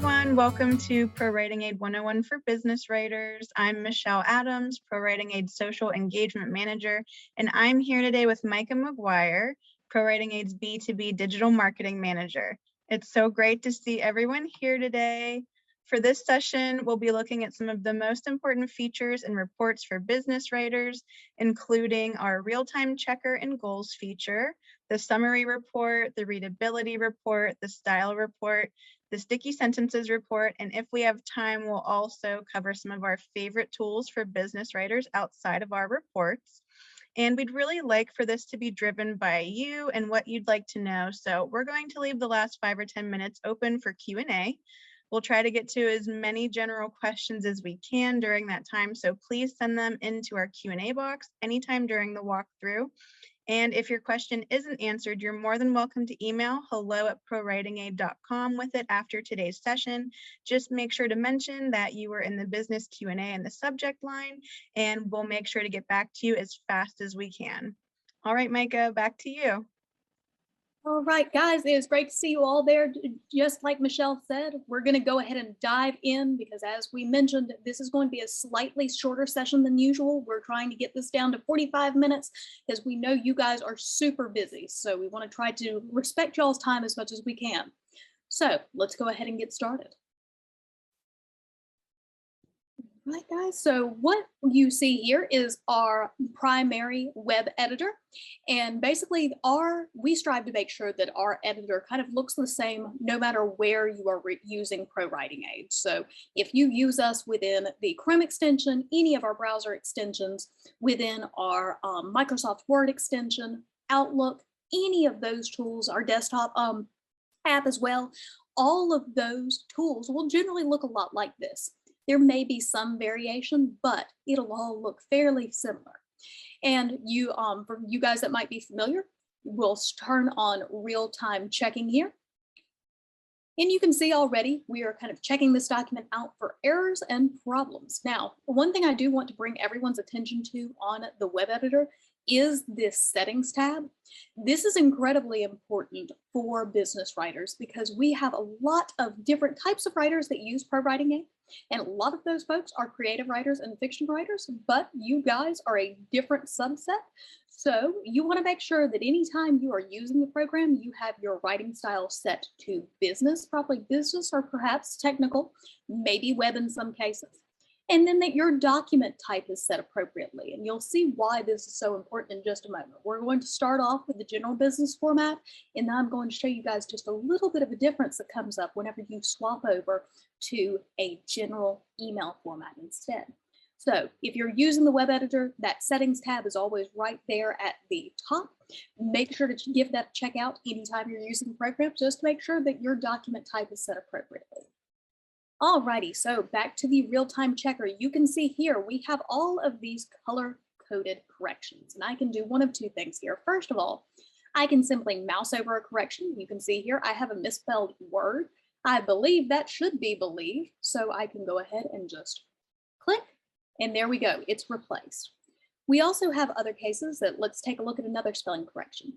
everyone. Welcome to ProWritingAid 101 for Business Writers. I'm Michelle Adams, ProWritingAid Social Engagement Manager, and I'm here today with Micah McGuire, ProWritingAid's B2B Digital Marketing Manager. It's so great to see everyone here today. For this session, we'll be looking at some of the most important features and reports for business writers, including our real-time checker and goals feature, the summary report, the readability report, the style report, the sticky sentences report, and if we have time, we'll also cover some of our favorite tools for business writers outside of our reports. And we'd really like for this to be driven by you and what you'd like to know. So we're going to leave the last 5 or 10 minutes open for Q&A. We'll try to get to as many general questions as we can during that time. So please send them into our Q&A box anytime during the walkthrough. And if your question isn't answered, you're more than welcome to email hello@prowritingaid.com with it after today's session. Just make sure to mention that you were in the business Q&A in the subject line, and we'll make sure to get back to you as fast as we can. All right, Micah, back to you. All right, guys, it was great to see you all there. Just like Michelle said, we're going to go ahead and dive in because, as we mentioned, this is going to be a slightly shorter session than usual. We're trying to get this down to 45 minutes because we know you guys are super busy. So we want to try to respect y'all's time as much as we can. So let's go ahead and get started. Right, guys, so what you see here is our primary web editor, and basically we strive to make sure that our editor kind of looks the same no matter where you are using ProWritingAid. So if you use us within the Chrome extension, any of our browser extensions, within our Microsoft Word extension, Outlook, any of those tools, our desktop app as well, all of those tools will generally look a lot like this. There may be some variation, but it'll all look fairly similar. And for you guys that might be familiar, we'll turn on real-time checking here. And you can see already we are kind of checking this document out for errors and problems. Now, one thing I do want to bring everyone's attention to on the web editor is this settings tab. This is incredibly important for business writers because we have a lot of different types of writers that use ProWritingAid. And a lot of those folks are creative writers and fiction writers, but you guys are a different subset. So you want to make sure that anytime you are using the program, you have your writing style set to business, probably business or perhaps technical, maybe web in some cases. And then that your document type is set appropriately. And you'll see why this is so important in just a moment. We're going to start off with the general business format, and then I'm going to show you guys just a little bit of a difference that comes up whenever you swap over to a general email format instead. So if you're using the web editor, that settings tab is always right there at the top. Make sure to give that a check out anytime you're using the program, just to make sure that your document type is set appropriately. Alrighty, so back to the real-time checker. You can see here we have all of these color-coded corrections, and I can do one of two things here. First of all, I can simply mouse over a correction. You can see here I have a misspelled word. I believe that should be believe, so I can go ahead and just click, and there we go, it's replaced. We also have other cases that let's take a look at another spelling correction.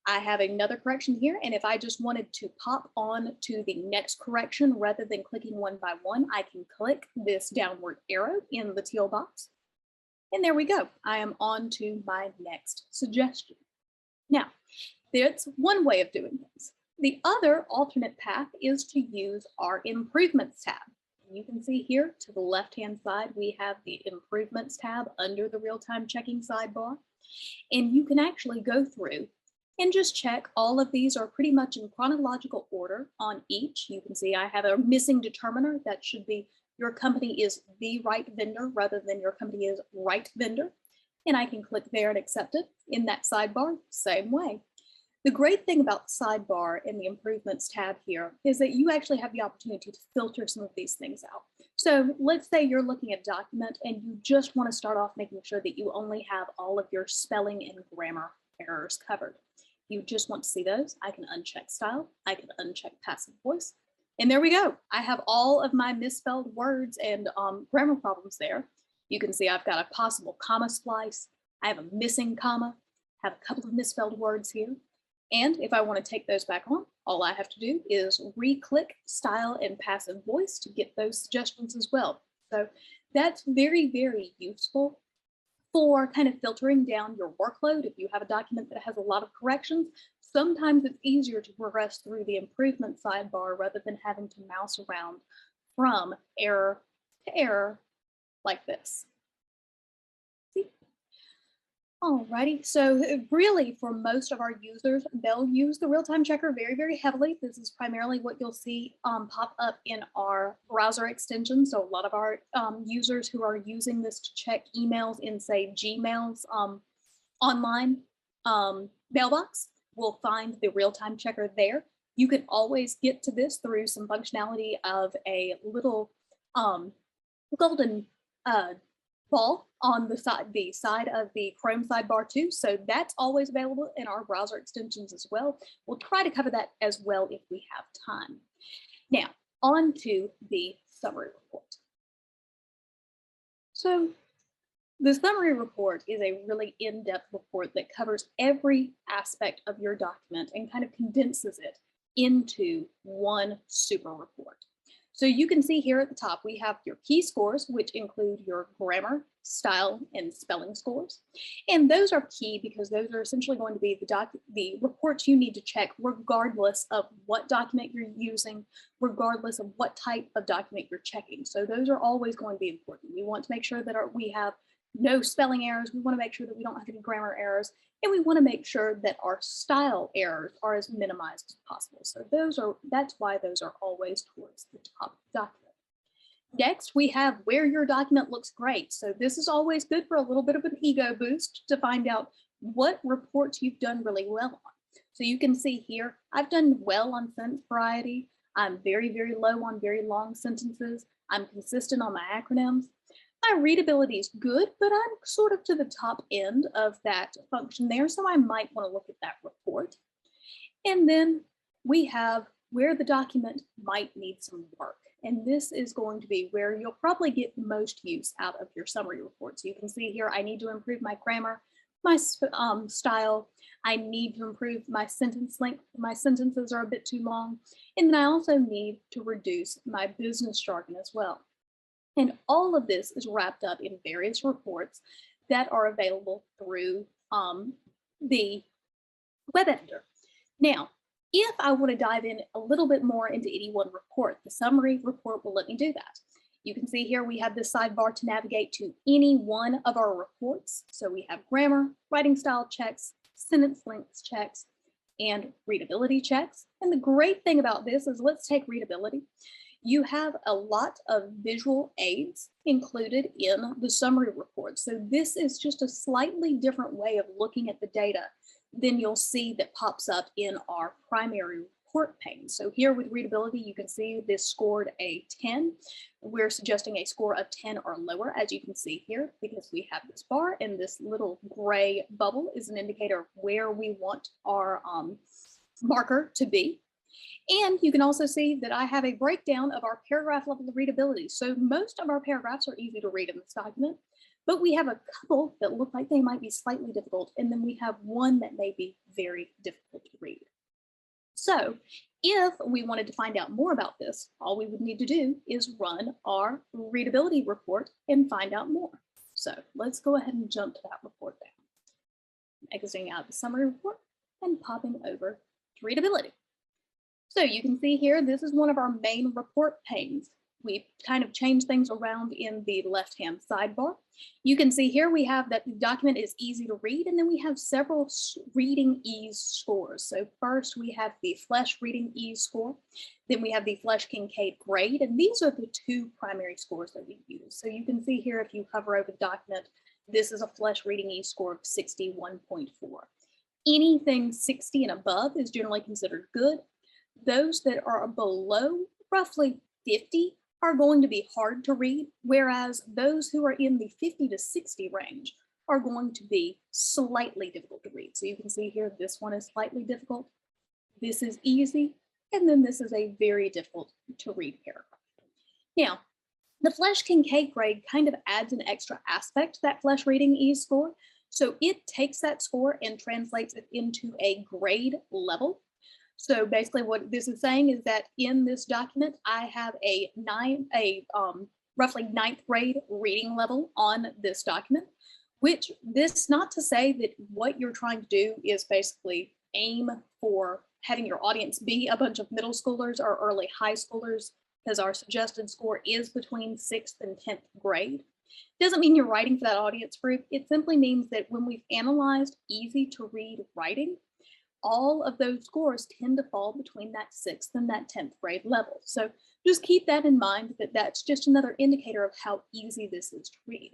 I have another correction here, and if I just wanted to pop on to the next correction rather than clicking one by one, I can click this downward arrow in the teal box. And there we go. I am on to my next suggestion. Now, that's one way of doing things. The other alternate path is to use our improvements tab. You can see here to the left-hand side, we have the improvements tab under the real-time checking sidebar. And you can actually go through and just check all of these are pretty much in chronological order on each. You can see I have a missing determiner. That should be your company is the right vendor rather than your company is right vendor. And I can click there and accept it in that sidebar, same way. The great thing about the sidebar and the improvements tab here is that you actually have the opportunity to filter some of these things out. So let's say you're looking at a document and you just want to start off making sure that you only have all of your spelling and grammar errors covered. You just want to see those, I can uncheck style, I can uncheck passive voice, and there we go. I have all of my misspelled words and grammar problems there. You can see I've got a possible comma splice, I have a missing comma, have a couple of misspelled words here, And if I want to take those back on, all I have to do is re-click Style and Passive Voice to get those suggestions as well. So that's very, very useful for kind of filtering down your workload. If you have a document that has a lot of corrections, sometimes it's easier to progress through the improvement sidebar rather than having to mouse around from error to error like this. See? Alrighty, so really for most of our users, they'll use the real-time checker very, very heavily. This is primarily what you'll see pop up in our browser extension. So a lot of our users who are using this to check emails in, say, Gmail's online mailbox will find the real-time checker there. You can always get to this through some functionality of a little golden ball on the side of the Chrome sidebar too. So that's always available in our browser extensions as well. We'll try to cover that as well if we have time. Now, on to the summary report. So the summary report is a really in-depth report that covers every aspect of your document and kind of condenses it into one super report. So you can see here at the top, we have your key scores, which include your grammar, style, and spelling scores. And those are key because those are essentially going to be the reports you need to check regardless of what document you're using, regardless of what type of document you're checking. So those are always going to be important. We want to make sure that we have no spelling errors. We want to make sure that we don't have any grammar errors, and we want to make sure that our style errors are as minimized as possible. So that's why those are always towards the top of the document. Next, we have where your document looks great. So this is always good for a little bit of an ego boost to find out what reports you've done really well on. So you can see here, I've done well on sentence variety. I'm very, very low on very long sentences. I'm consistent on my acronyms. My readability is good, but I'm sort of to the top end of that function there, so I might want to look at that report. And then we have where the document might need some work. And this is going to be where you'll probably get the most use out of your summary report. So you can see here, I need to improve my grammar, my style. I need to improve my sentence length. My sentences are a bit too long. And then I also need to reduce my business jargon as well. And all of this is wrapped up in various reports that are available through the web editor. Now, if I want to dive in a little bit more into any one report, the summary report will let me do that. You can see here we have this sidebar to navigate to any one of our reports. So we have grammar, writing style checks, sentence length checks, and readability checks. And the great thing about this is, let's take readability. You have a lot of visual aids included in the summary report. So this is just a slightly different way of looking at the data than you'll see that pops up in our primary report pane. So here with readability, you can see this scored a 10. We're suggesting a score of 10 or lower, as you can see here, because we have this bar and this little gray bubble is an indicator of where we want our marker to be. And you can also see that I have a breakdown of our paragraph level of readability. So most of our paragraphs are easy to read in this document, but we have a couple that look like they might be slightly difficult. And then we have one that may be very difficult to read. So if we wanted to find out more about this, all we would need to do is run our readability report and find out more. So let's go ahead and jump to that report now. Exiting out the summary report and popping over to readability. So you can see here, this is one of our main report panes. We've kind of changed things around in the left-hand sidebar. You can see here we have that the document is easy to read, and then we have several reading ease scores. So first we have the Flesch reading ease score, then we have the Flesch Kincaid grade, and these are the two primary scores that we use. So you can see here, if you hover over the document, this is a Flesch reading ease score of 61.4. Anything 60 and above is generally considered good. Those that are below roughly 50 are going to be hard to read, whereas those who are in the 50 to 60 range are going to be slightly difficult to read. So you can see here, this one is slightly difficult, this is easy, and then this is a very difficult to read paragraph. Now, the Flesch Kincaid grade kind of adds an extra aspect to that Flesch reading ease score. So it takes that score and translates it into a grade level. So basically what this is saying is that in this document, I have a roughly ninth grade reading level on this document, which this not to say that what you're trying to do is basically aim for having your audience be a bunch of middle schoolers or early high schoolers, because our suggested score is between 6th and 10th grade. Doesn't mean you're writing for that audience group. It simply means that when we've analyzed easy to read writing, all of those scores tend to fall between that 6th and that 10th grade level. So just keep that in mind, that that's just another indicator of how easy this is to read.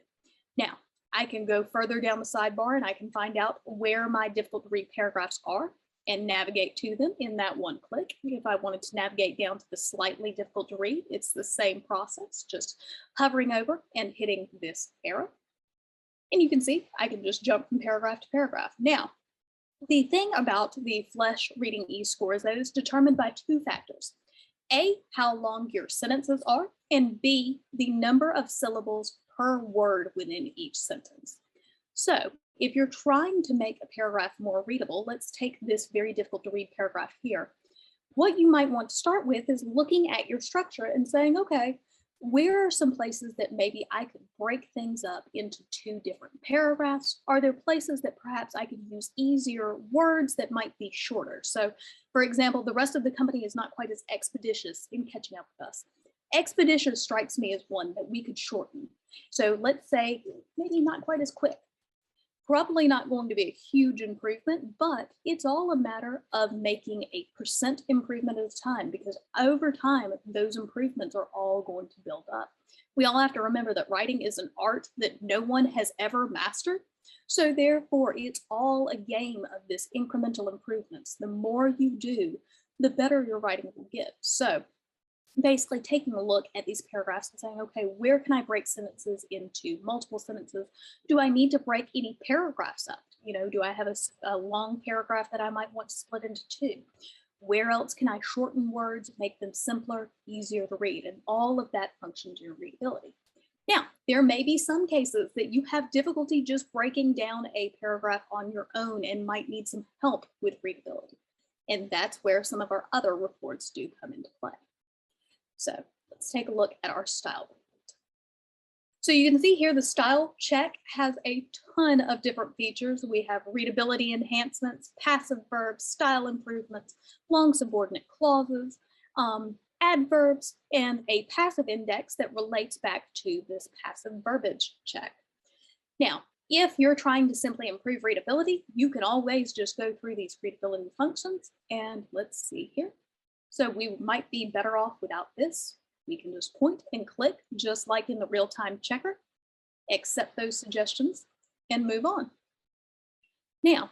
Now, I can go further down the sidebar and I can find out where my difficult to read paragraphs are and navigate to them in that one click. If I wanted to navigate down to the slightly difficult to read, it's the same process, just hovering over and hitting this arrow. And you can see I can just jump from paragraph to paragraph. Now, the thing about the Flesch Reading E-score is that it's determined by two factors. A, how long your sentences are, and B, the number of syllables per word within each sentence. So if you're trying to make a paragraph more readable, let's take this very difficult to read paragraph here. What you might want to start with is looking at your structure and saying, okay, where are some places that maybe I could break things up into two different paragraphs? Are there places that perhaps I could use easier words that might be shorter? So for example, the rest of the company is not quite as expeditious in catching up with us. Expeditious strikes me as one that we could shorten. So let's say maybe not quite as quick. Probably not going to be a huge improvement, but it's all a matter of making a % improvement at a time, because over time, those improvements are all going to build up. We all have to remember that writing is an art that no one has ever mastered. So therefore, it's all a game of this incremental improvements. The more you do, the better your writing will get. So basically taking a look at these paragraphs and saying, okay, where can I break sentences into multiple sentences? Do I need to break any paragraphs up? You know, do I have a long paragraph that I might want to split into two? Where else can I shorten words, make them simpler, easier to read? And all of that functions your readability. Now, there may be some cases that you have difficulty just breaking down a paragraph on your own and might need some help with readability. And that's where some of our other reports do come into play. So let's take a look at our style report. So you can see here the style check has a ton of different features. We have readability enhancements, passive verbs, style improvements, long subordinate clauses, adverbs, and a passive index that relates back to this passive verbiage check. Now, if you're trying to simply improve readability, you can always just go through these readability functions, and let's see here. So we might be better off without this. We can just point and click, just like in the real-time checker, accept those suggestions, and move on. Now,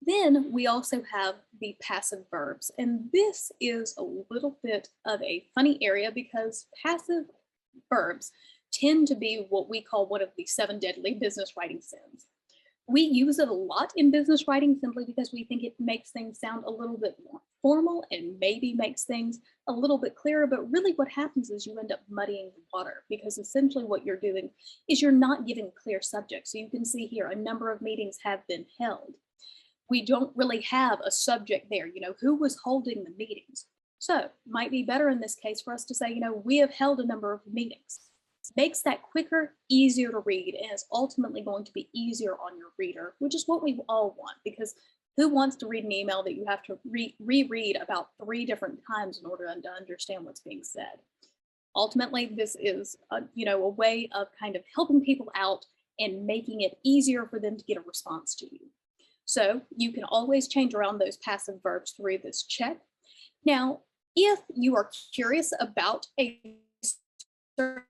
then we also have the passive verbs, and this is a little bit of a funny area because passive verbs tend to be what we call one of the 7 deadly business writing sins. We use it a lot in business writing simply because we think it makes things sound a little bit more formal and maybe makes things a little bit clearer, but really what happens is you end up muddying the water, because essentially what you're doing is you're not giving clear subject. So you can see here a number of meetings have been held. We don't really have a subject there, you know, who was holding the meetings. So it might be better in this case for us to say, you know, we have held a number of meetings. Makes that quicker, easier to read, and is ultimately going to be easier on your reader, which is what we all want, because who wants to read an email that you have to reread about 3 different times in order to understand what's being said? Ultimately, this is a way of kind of helping people out and making it easier for them to get a response to you. So you can always change around those passive verbs through this check. Now, if you are curious about a certain,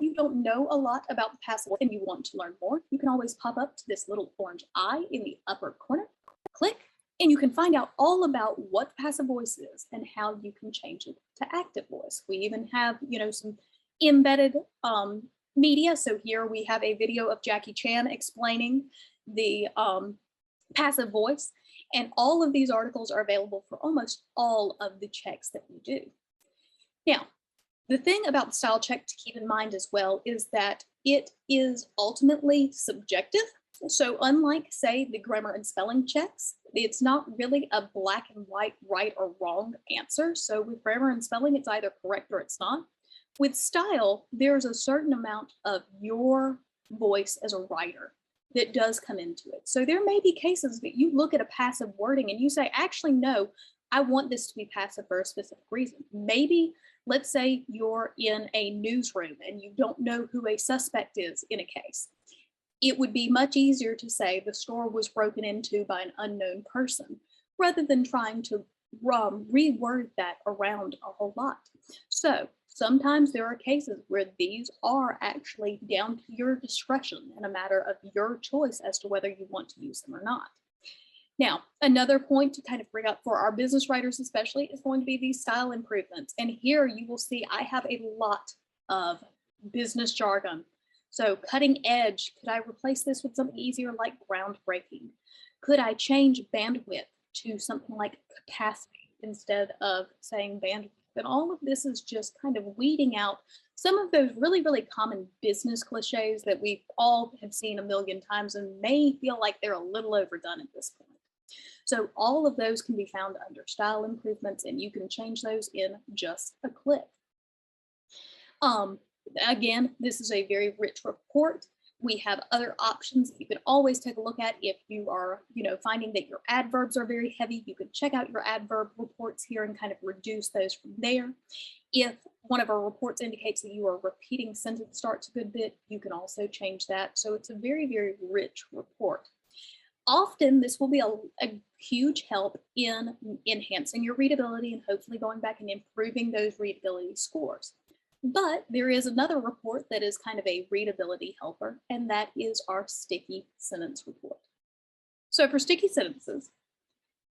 you don't know a lot about the passive and you want to learn more, you can always pop up to this little orange eye in the upper corner, click, and you can find out all about what passive voice is and how you can change it to active voice. We even have, some embedded media. So here we have a video of Jackie Chan explaining the passive voice, and all of these articles are available for almost all of the checks that we do. Now, the thing about the style check to keep in mind as well is that It is ultimately subjective. So unlike, say, the grammar and spelling checks, it's not really a black and white, right or wrong answer. So with grammar and spelling, it's either correct or it's not. With style, there's a certain amount of your voice as a writer that does come into it. So there may be cases that you look at a passive wording and you say, actually, no, I want this to be passive for a specific reason. Maybe, let's say you're in a newsroom and you don't know who a suspect is in a case. It would be much easier to say the store was broken into by an unknown person rather than trying to reword that around a whole lot. So sometimes there are cases where these are actually down to your discretion and a matter of your choice as to whether you want to use them or not. Now, another point to kind of bring up for our business writers especially is going to be these style improvements. And here you will see I have a lot of business jargon. So cutting edge, could I replace this with something easier like groundbreaking? Could I change bandwidth to something like capacity instead of saying bandwidth? And all of this is just kind of weeding out some of those really, really common business cliches that we all have seen a million times and may feel like they're a little overdone at this point. So all of those can be found under style improvements, and you can change those in just a click. Again, this is a very rich report. We have other options that you can always take a look at if you are, finding that your adverbs are very heavy. You can check out your adverb reports here and kind of reduce those from there. If one of our reports indicates that you are repeating sentence starts a good bit, you can also change that. So it's a very, very rich report. Often this will be a huge help in enhancing your readability and hopefully going back and improving those readability scores. But there is another report that is kind of a readability helper, and that is our sticky sentence report. So for sticky sentences,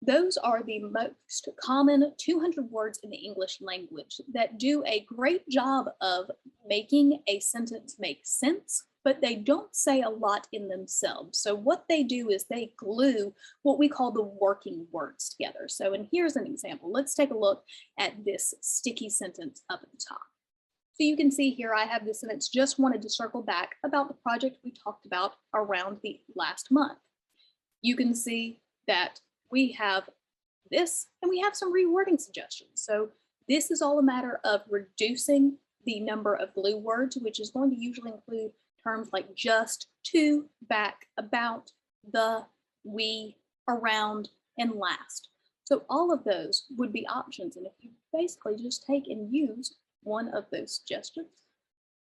those are the most common 200 words in the English language that do a great job of making a sentence make sense, but they don't say a lot in themselves. So what they do is they glue what we call the working words together. So, and here's an example. Let's take a look at this sticky sentence up at the top. So you can see here, I have this sentence, just wanted to circle back about the project we talked about around the last month. You can see that we have this and we have some rewording suggestions. So this is all a matter of reducing the number of glue words, which is going to usually include terms like just, to, back, about, the, we, around, and last. So all of those would be options. And if you basically just take and use one of those suggestions,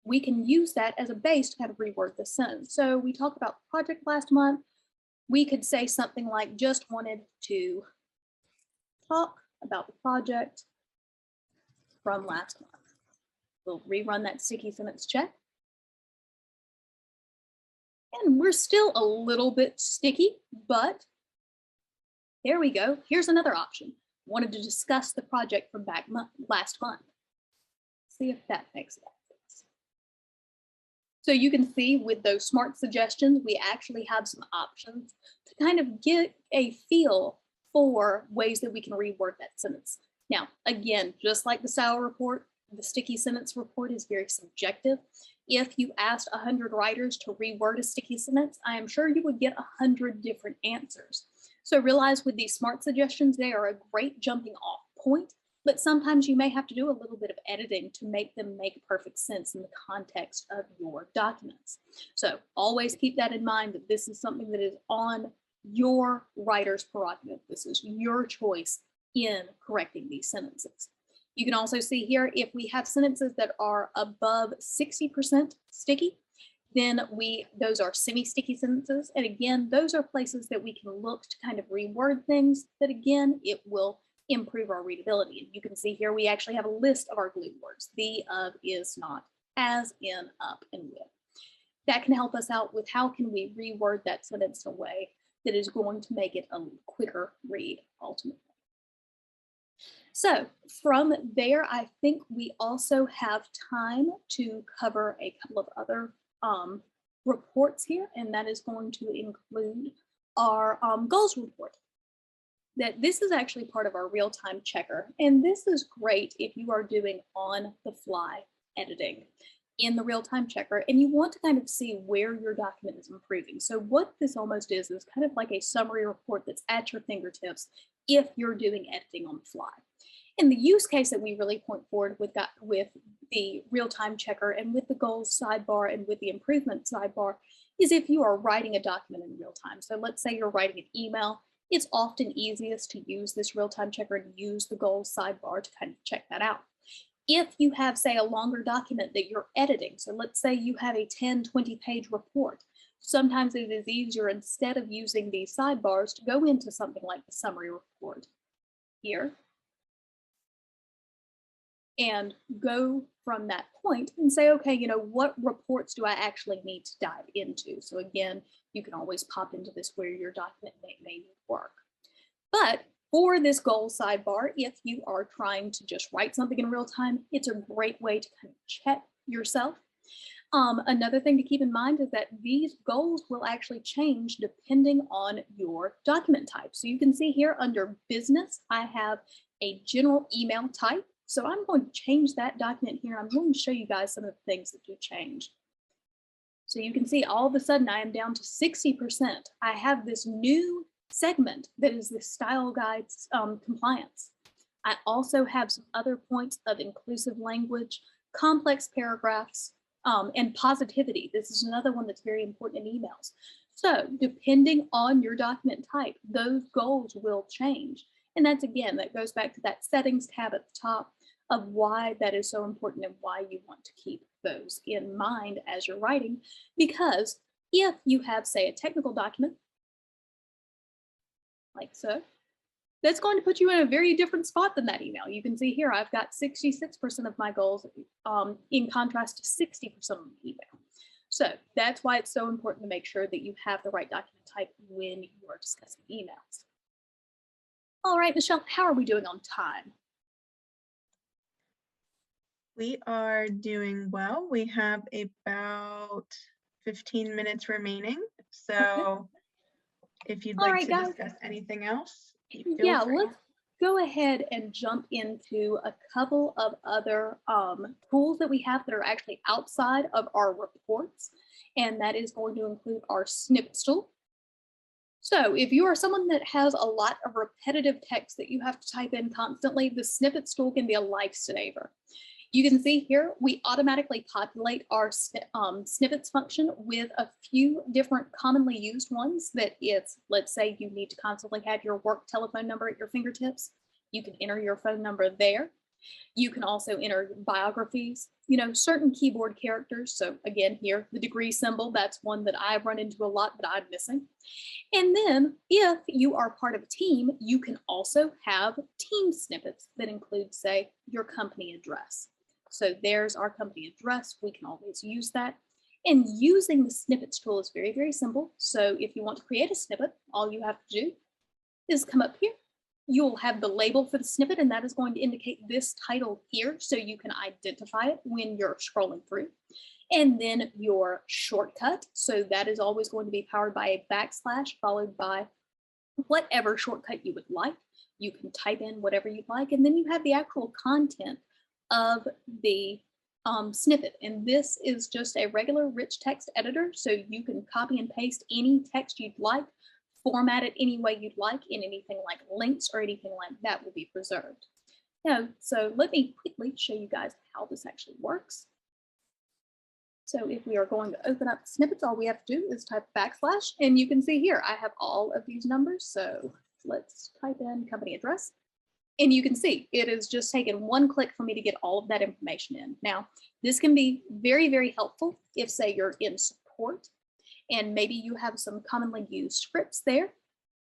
we can use that as a base to kind of reword the sentence. So we talked about the project last month. We could say something like, just wanted to talk about the project from last month. We'll rerun that sticky sentence check. And we're still a little bit sticky, but there we go. Here's another option. Wanted to discuss the project from last month. See if that makes sense. So you can see with those smart suggestions, we actually have some options to kind of get a feel for ways that we can reword that sentence. Now, again, just like the style report, the sticky sentence report is very subjective. If you asked 100 writers to reword a sticky sentence, I am sure you would get 100 different answers. So realize with these smart suggestions, they are a great jumping off point, but sometimes you may have to do a little bit of editing to make them make perfect sense in the context of your documents. So always keep that in mind, that this is something that is on your writer's prerogative. This is your choice in correcting these sentences. You can also see here, if we have sentences that are above 60% sticky, then those are semi-sticky sentences. And again, those are places that we can look to kind of reword things that, again, it will improve our readability. And you can see here, we actually have a list of our glue words. The, of, is, not, as, in, up, and with. That can help us out with how can we reword that sentence in a way that is going to make it a quicker read ultimately. So from there, I think we also have time to cover a couple of other reports here, and that is going to include our goals report. That this is actually part of our real-time checker, and this is great if you are doing on-the-fly editing. in the real-time checker, and you want to kind of see where your document is improving. So what this almost is kind of like a summary report that's at your fingertips if you're doing editing on the fly. And the use case that we really point forward with the real-time checker and with the goals sidebar and with the improvement sidebar is if you are writing a document in real time. So let's say you're writing an email, it's often easiest to use this real-time checker and use the goals sidebar to kind of check that out. If you have, say, a longer document that you're editing, so let's say you have a 10, 20-page report, sometimes it is easier, instead of using these sidebars, to go into something like the summary report here and go from that point and say, okay, you know, what reports do I actually need to dive into? So again, you can always pop into this where your document may need work. But for this goal sidebar, if you are trying to just write something in real time, it's a great way to kind of check yourself. Another thing to keep in mind is that these goals will actually change depending on your document type. So you can see here under business, I have a general email type. So I'm going to change that document here. I'm going to show you guys some of the things that do change. So you can see all of a sudden I am down to 60%. I have this new segment that is the style guides compliance. I also have some other points of inclusive language, complex paragraphs, and positivity. This is another one that's very important in emails. So depending on your document type, those goals will change. And that's, again, that goes back to that settings tab at the top of why that is so important and why you want to keep those in mind as you're writing. Because if you have, say, a technical document, like so, that's going to put you in a very different spot than that email. You can see here, I've got 66% of my goals in contrast to 60% of the email. So that's why it's so important to make sure that you have the right document type when you are discussing emails. All right, Michelle, how are we doing on time? We are doing well. We have about 15 minutes remaining. So if you'd like to discuss anything else, yeah, let's go ahead and jump into a couple of other tools that we have that are actually outside of our reports. And that is going to include our snippets tool. So if you are someone that has a lot of repetitive text that you have to type in constantly, the snippets tool can be a lifesaver. You can see here, we automatically populate our snippets function with a few different commonly used ones that it's, let's say you need to constantly have your work telephone number at your fingertips. You can enter your phone number there. You can also enter biographies, you know, certain keyboard characters. So again, here, the degree symbol, that's one that I run into a lot, but I'm missing. And then if you are part of a team, you can also have team snippets that include, say, your company address. So there's our company address. We can always use that. And using the snippets tool is very, very simple. So if you want to create a snippet, all you have to do is come up here. You'll have the label for the snippet, and that is going to indicate this title here so you can identify it when you're scrolling through. And then your shortcut. So that is always going to be powered by a backslash followed by whatever shortcut you would like. You can type in whatever you'd like, and then you have the actual content of the snippet. And this is just a regular rich text editor. So you can copy and paste any text you'd like, format it any way you'd like, and anything like links or anything like that will be preserved. Now, so let me quickly show you guys how this actually works. So if we are going to open up snippets, all we have to do is type backslash, and you can see here, I have all of these numbers. So let's type in company address. And you can see it is just taken one click for me to get all of that information in. Now, this can be very, very helpful if, say, you're in support and maybe you have some commonly used scripts there.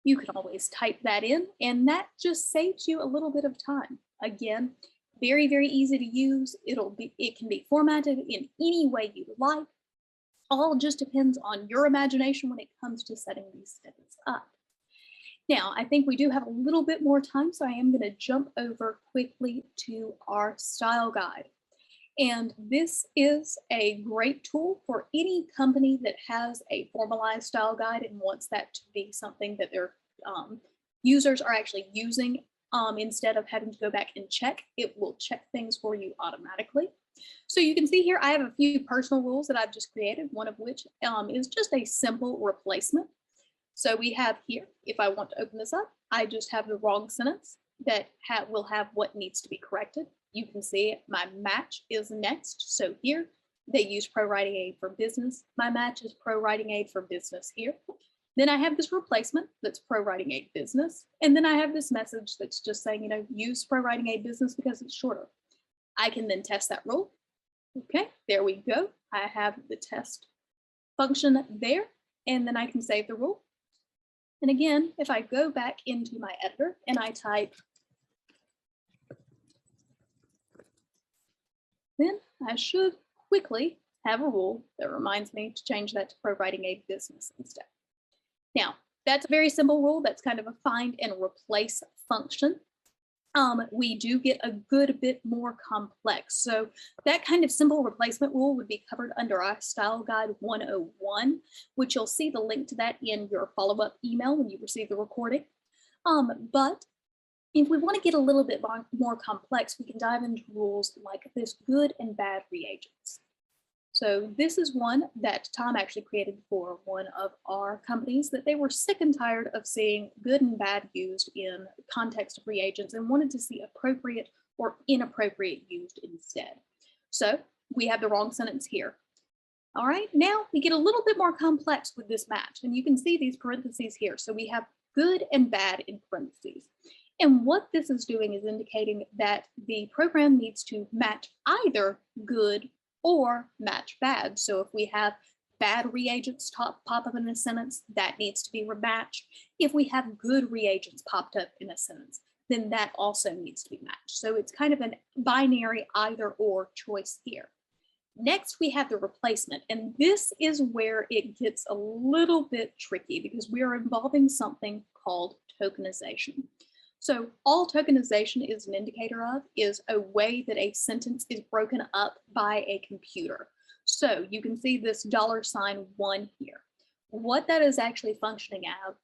You can always type that in, and that just saves you a little bit of time. Again, very, very easy to use. It can be formatted in any way you like. All just depends on your imagination when it comes to setting these snippets up. Now, I think we do have a little bit more time, so I am going to jump over quickly to our style guide. And this is a great tool for any company that has a formalized style guide and wants that to be something that their users are actually using Instead of having to go back and check, it will check things for you automatically. So you can see here, I have a few personal rules that I've just created, one of which is just a simple replacement. So we have here, if I want to open this up, I just have the wrong sentence that will have what needs to be corrected. You can see my match is next. So here they use ProWritingAid for Business. My match is ProWritingAid for Business here. Then I have this replacement that's ProWritingAid Business. And then I have this message that's just saying, use ProWritingAid Business because it's shorter. I can then test that rule. Okay, there we go. I have the test function there, and then I can save the rule. And again, if I go back into my editor and I type, then I should quickly have a rule that reminds me to change that to ProWritingAid Business instead. Now, that's a very simple rule. That's kind of a find and replace function. We do get a good bit more complex. So that kind of simple replacement rule would be covered under our Style Guide 101, which you'll see the link to that in your follow-up email when you receive the recording. But if we want to get a little bit more complex, we can dive into rules like this good and bad reagents. So this is one that Tom actually created for one of our companies that they were sick and tired of seeing good and bad used in context of reagents and wanted to see appropriate or inappropriate used instead. So we have the wrong sentence here. All right, now we get a little bit more complex with this match, and you can see these parentheses here. So we have good and bad in parentheses. And what this is doing is indicating that the program needs to match either good or match bad. So if we have bad reagents pop up in a sentence, that needs to be rematched. If we have good reagents popped up in a sentence, then that also needs to be matched. So it's kind of a binary either or choice here. Next, we have the replacement, and this is where it gets a little bit tricky because we are involving something called tokenization. So all tokenization is an indicator of is a way that a sentence is broken up by a computer. So you can see this $1 here. What that is actually functioning as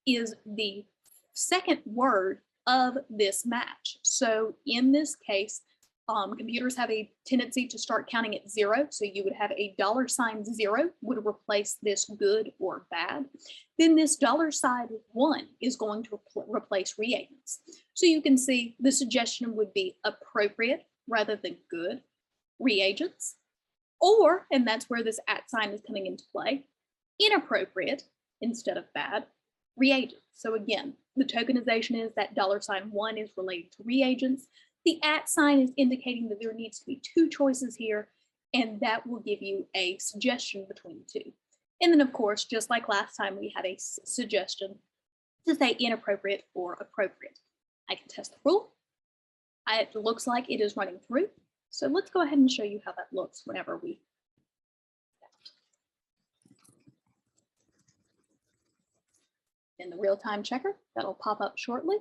is the second word of this match. So in this case, computers have a tendency to start counting at 0. So you would have a $0 would replace this good or bad. Then this $1 is going to replace reagents. So you can see the suggestion would be appropriate rather than good reagents, or, and that's where this @ sign is coming into play, inappropriate instead of bad reagents. So again, the tokenization is that $1 is related to reagents. The @ sign is indicating that there needs to be two choices here, and that will give you a suggestion between the two. And then of course, just like last time, we had a suggestion to say inappropriate or appropriate. I can test the rule. It looks like it is running through. So let's go ahead and show you how that looks whenever we in the real-time checker, that'll pop up shortly.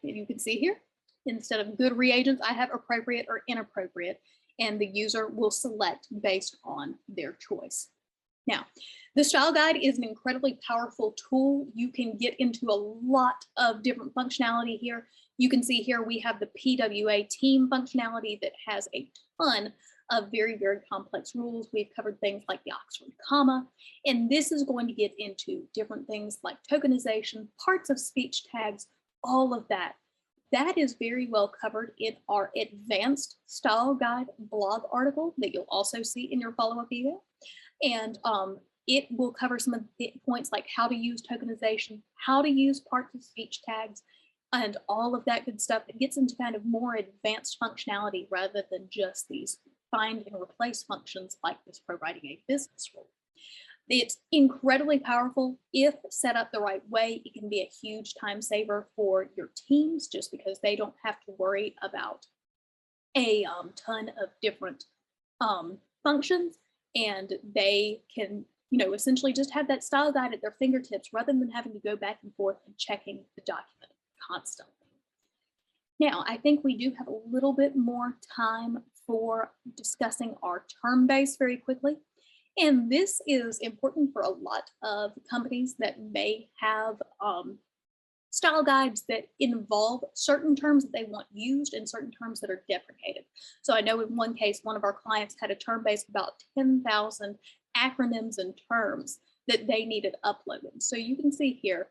You can see here, instead of good reagents, I have appropriate or inappropriate, and the user will select based on their choice. Now, the style guide is an incredibly powerful tool. You can get into a lot of different functionality here. You can see here we have the PWA team functionality that has a ton of very, very complex rules. We've covered things like the Oxford comma, and this is going to get into different things like tokenization, parts of speech tags, all of that. That is very well covered in our advanced style guide blog article that you'll also see in your follow-up email. And it will cover some of the points like how to use tokenization, how to use parts of speech tags, and all of that good stuff. It gets into kind of more advanced functionality rather than just these find and replace functions like this ProWritingAid business rule. It's incredibly powerful if set up the right way. It can be a huge time saver for your teams just because they don't have to worry about a ton of different functions, and they can, essentially just have that style guide at their fingertips rather than having to go back and forth and checking the document constantly. Now, I think we do have a little bit more time for discussing our term base very quickly. And this is important for a lot of companies that may have style guides that involve certain terms that they want used and certain terms that are deprecated. So I know in one case, one of our clients had a term base of about 10,000 acronyms and terms that they needed uploaded. So you can see here,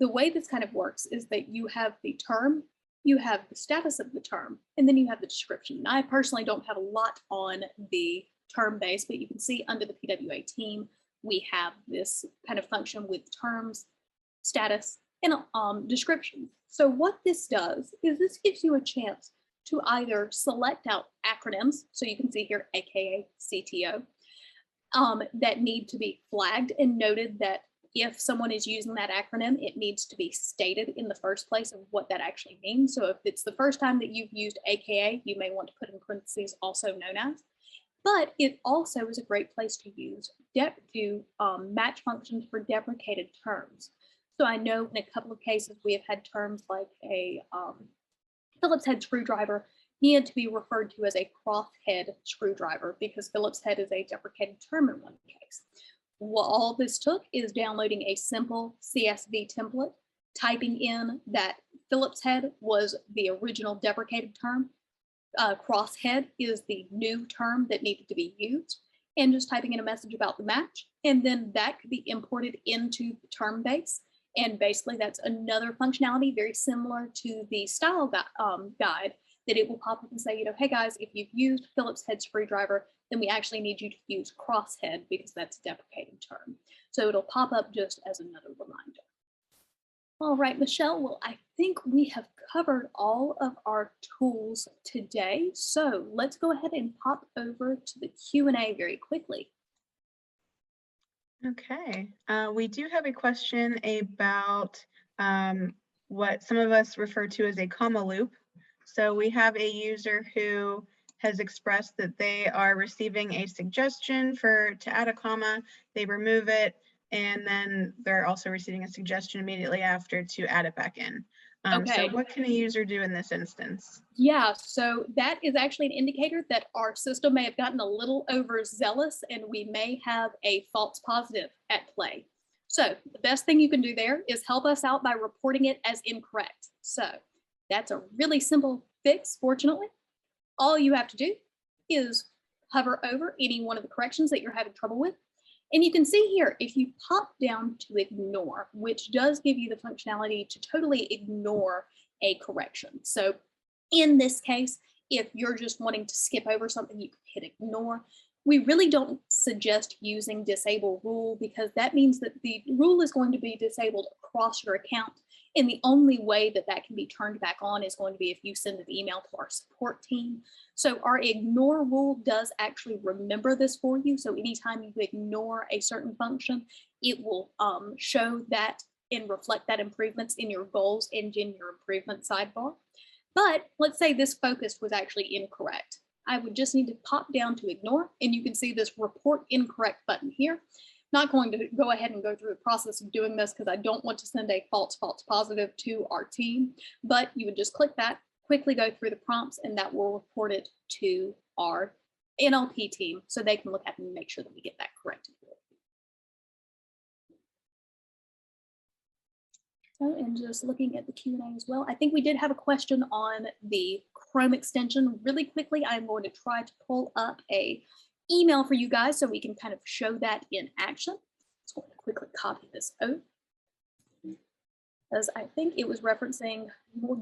the way this kind of works is that you have the term, you have the status of the term, and then you have the description. Now, I personally don't have a lot on the term base, but you can see under the PWA team, we have this kind of function with terms, status, and description. So what this does is this gives you a chance to either select out acronyms, so you can see here, AKA CTO, that need to be flagged and noted that if someone is using that acronym, it needs to be stated in the first place of what that actually means. So if it's the first time that you've used AKA, you may want to put in parentheses also known as. But it also is a great place to use match functions for deprecated terms. So I know in a couple of cases we have had terms like a Phillips head screwdriver needed to be referred to as a crosshead screwdriver because Phillips head is a deprecated term in one case. What all this took is downloading a simple CSV template, typing in that Phillips head was the original deprecated term, crosshead is the new term that needed to be used, and just typing in a message about the match, and then that could be imported into the term base. And basically that's another functionality very similar to the style guide, that it will pop up and say, you know, hey guys, if you've used Phillips head screwdriver, then we actually need you to use crosshead because that's a deprecated term. So it'll pop up just as another reminder. All right, Michelle, well, I think we have covered all of our tools today. So let's go ahead and pop over to the Q&A very quickly. Okay, we do have a question about what some of us refer to as a comma loop. So we have a user who has expressed that they are receiving a suggestion to add a comma, they remove it, and then they're also receiving a suggestion immediately after to add it back in. So what can a user do in this instance? Yeah, so that is actually an indicator that our system may have gotten a little overzealous and we may have a false positive at play. So the best thing you can do there is help us out by reporting it as incorrect. So that's a really simple fix, fortunately. All you have to do is hover over any one of the corrections that you're having trouble with. And you can see here, if you pop down to ignore, which does give you the functionality to totally ignore a correction. So in this case, if you're just wanting to skip over something, you can hit ignore. We really don't suggest using disable rule because that means that the rule is going to be disabled across your account. And the only way that that can be turned back on is going to be if you send an email to our support team. So our ignore rule does actually remember this for you. So anytime you ignore a certain function, it will show that and reflect that improvements in your goals and in your improvement sidebar. But let's say this focus was actually incorrect. I would just need to pop down to ignore, and you can see this report incorrect button here. Not going to go ahead and go through the process of doing this because I don't want to send a false positive to our team, but you would just click that, quickly go through the prompts, and that will report it to our NLP team so they can look at it and make sure that we get that corrected. So, and just looking at the Q&A as well, I think we did have a question on the Chrome extension. Really quickly, I'm going to try to pull up a email for you guys so we can kind of show that in action. So I'm going to quickly copy this out, as I think it was referencing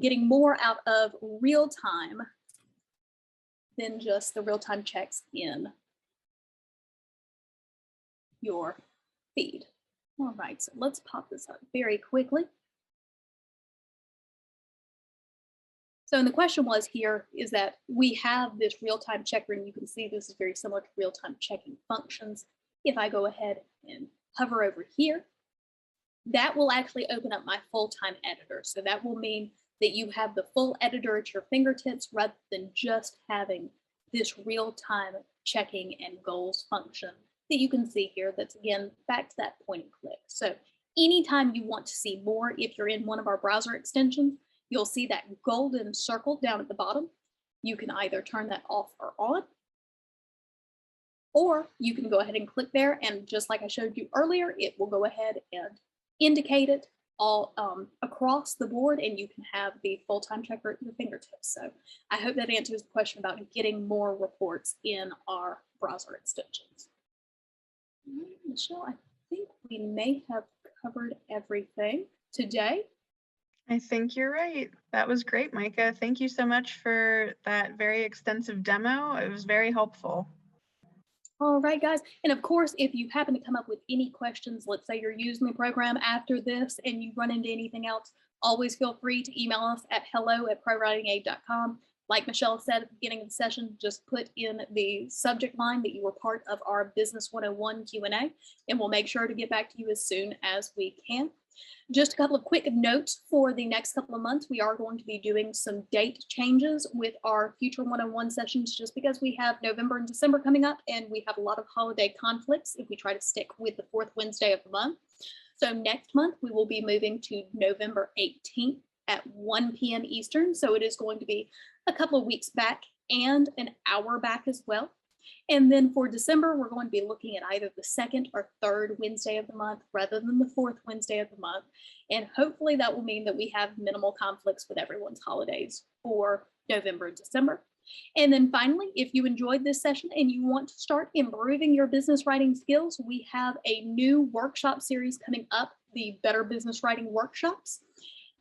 getting more out of real time than just the real-time checks in your feed. All right, so let's pop this up very quickly. So, and the question was here is that we have this real-time checker, and you can see this is very similar to real-time checking functions. If I go ahead and hover over here, that will actually open up my full-time editor. So that will mean that you have the full editor at your fingertips rather than just having this real-time checking and goals function that you can see here. That's, again, back to that point and click. So anytime you want to see more, if you're in one of our browser extensions, you'll see that golden circle down at the bottom. You can either turn that off or on, or you can go ahead and click there, and just like I showed you earlier, it will go ahead and indicate it all across the board, and you can have the full-time checker at your fingertips. So I hope that answers the question about getting more reports in our browser extensions. Michelle, I think we may have covered everything today. I think you're right. That was great, Micah. Thank you so much for that very extensive demo. It was very helpful. All right, guys. And of course, if you happen to come up with any questions, let's say you're using the program after this and you run into anything else, always feel free to email us at hello@ProWritingAid.com. Like Michelle said at the beginning of the session, just put in the subject line that you were part of our Business 101 Q&A, and we'll make sure to get back to you as soon as we can. Just a couple of quick notes for the next couple of months. We are going to be doing some date changes with our future 101 sessions, just because we have November and December coming up, and we have a lot of holiday conflicts if we try to stick with the fourth Wednesday of the month. So next month, we will be moving to November 18th at 1 p.m. Eastern. So it is going to be a couple of weeks back and an hour back as well. And then for December, we're going to be looking at either the second or third Wednesday of the month rather than the fourth Wednesday of the month. And hopefully that will mean that we have minimal conflicts with everyone's holidays for November and December. And then finally, if you enjoyed this session and you want to start improving your business writing skills, we have a new workshop series coming up, the Better Business Writing Workshops.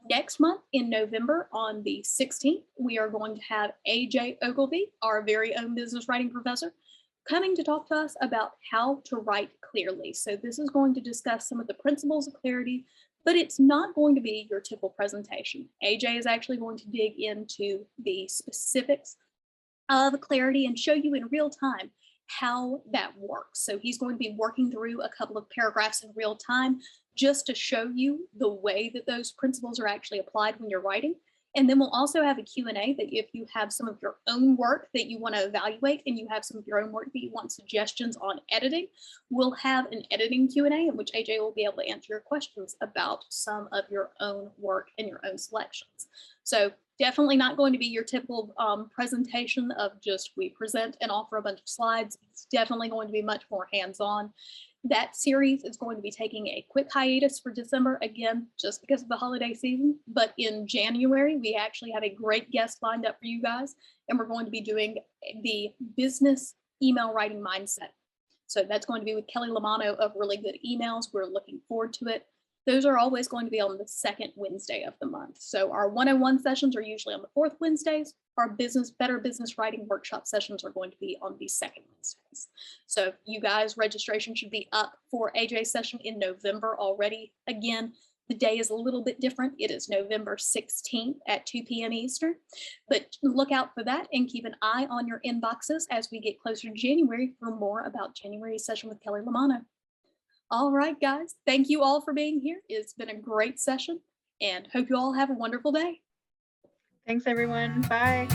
Next month in November on the 16th, we are going to have AJ Ogilvy, our very own business writing professor, coming to talk to us about how to write clearly. So this is going to discuss some of the principles of clarity, but it's not going to be your typical presentation. AJ is actually going to dig into the specifics of clarity and show you in real time how that works. So he's going to be working through a couple of paragraphs in real time just to show you the way that those principles are actually applied when you're writing. And then we'll also have a Q&A that if you have some of your own work that you want to evaluate and you have some of your own work that you want suggestions on editing, we'll have an editing Q&A in which AJ will be able to answer your questions about some of your own work and your own selections. So definitely not going to be your typical presentation of just we present and offer a bunch of slides. It's definitely going to be much more hands-on. That series is going to be taking a quick hiatus for December, again, just because of the holiday season. But in January, we actually have a great guest lined up for you guys, and we're going to be doing the business email writing mindset. So that's going to be with Kelly Lamano of Really Good Emails. We're looking forward to it. Those are always going to be on the second Wednesday of the month. So our 101 sessions are usually on the fourth Wednesdays. Our Better Business Writing Workshop sessions are going to be on the second Wednesdays. So you guys, registration should be up for AJ's session in November already. Again, the day is a little bit different. It is November 16th at 2 p.m. Eastern, but look out for that and keep an eye on your inboxes as we get closer to January for more about January's session with Kelly Lamano. All right, guys, thank you all for being here. It's been a great session and hope you all have a wonderful day. Thanks, everyone. Bye.